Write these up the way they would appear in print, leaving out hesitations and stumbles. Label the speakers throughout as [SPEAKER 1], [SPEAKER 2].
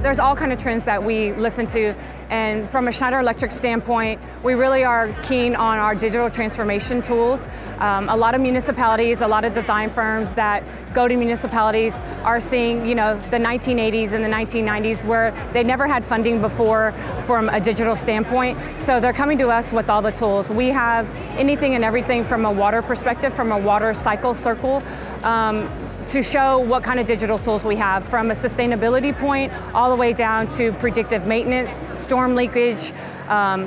[SPEAKER 1] There's all kind of trends that we listen to, and from a Schneider Electric standpoint, we really are keen on our digital transformation tools. A lot of municipalities, a lot of design firms that go to municipalities are seeing, you know, the 1980s and the 1990s where they never had funding before from a digital standpoint. So they're coming to us with all the tools. We have anything and everything from a water perspective, from a water cycle circle, to show what kind of digital tools we have, from a sustainability point all the way down to predictive maintenance, storm leakage,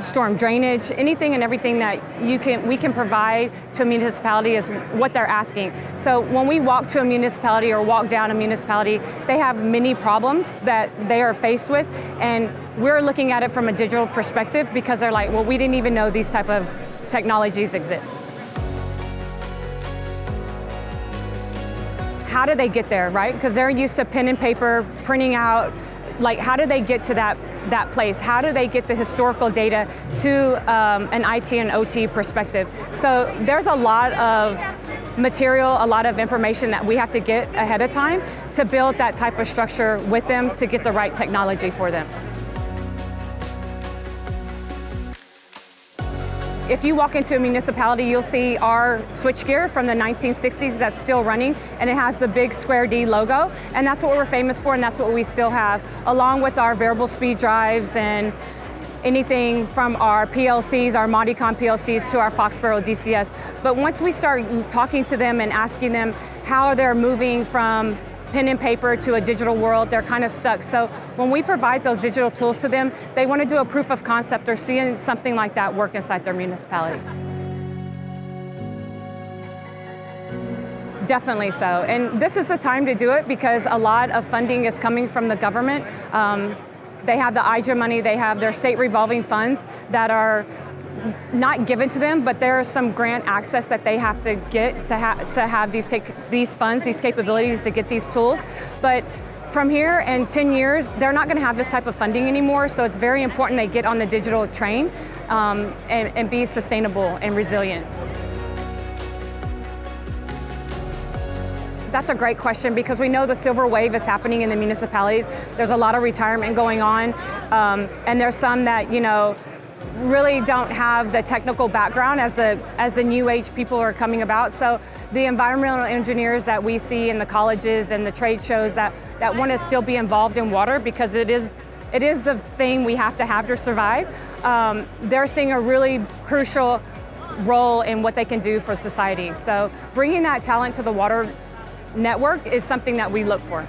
[SPEAKER 1] storm drainage, anything and everything that we can provide to a municipality is what they're asking. So when we walk to a municipality or walk down a municipality, they have many problems that they are faced with, and we're looking at it from a digital perspective because they're like, well, we didn't even know these type of technologies exist. How do they get there, right? Because they're used to pen and paper, printing out, like how do they get to that place? How do they get the historical data to an IT and OT perspective? So there's a lot of material, a lot of information that we have to get ahead of time to build that type of structure with them to get the right technology for them. If you walk into a municipality, you'll see our switchgear from the 1960s that's still running, and it has the big square D logo, and that's what we're famous for, and that's what we still have, along with our variable speed drives and anything from our PLCs, our Modicon PLCs, to our Foxborough DCS. But once we start talking to them and asking them how they're moving from pen and paper to a digital world, they're kind of stuck. So when we provide those digital tools to them, they want to do a proof of concept or seeing something like that work inside their municipalities. Definitely so, and this is the time to do it because a lot of funding is coming from the government. They have the IJA money, they have their state revolving funds that are not given to them, but there is some grant access that they have to get to have these funds, these capabilities to get these tools. But from here in 10 years, they're not going to have this type of funding anymore, so it's very important they get on the digital train and be sustainable and resilient. That's a great question because we know the silver wave is happening in the municipalities. There's a lot of retirement going on, and there's some that, you know, really don't have the technical background as the new age people are coming about. So the environmental engineers that we see in the colleges and the trade shows that want to still be involved in water because it is the thing we have to survive, they're seeing a really crucial role in what they can do for society. So bringing that talent to the water network is something that we look for.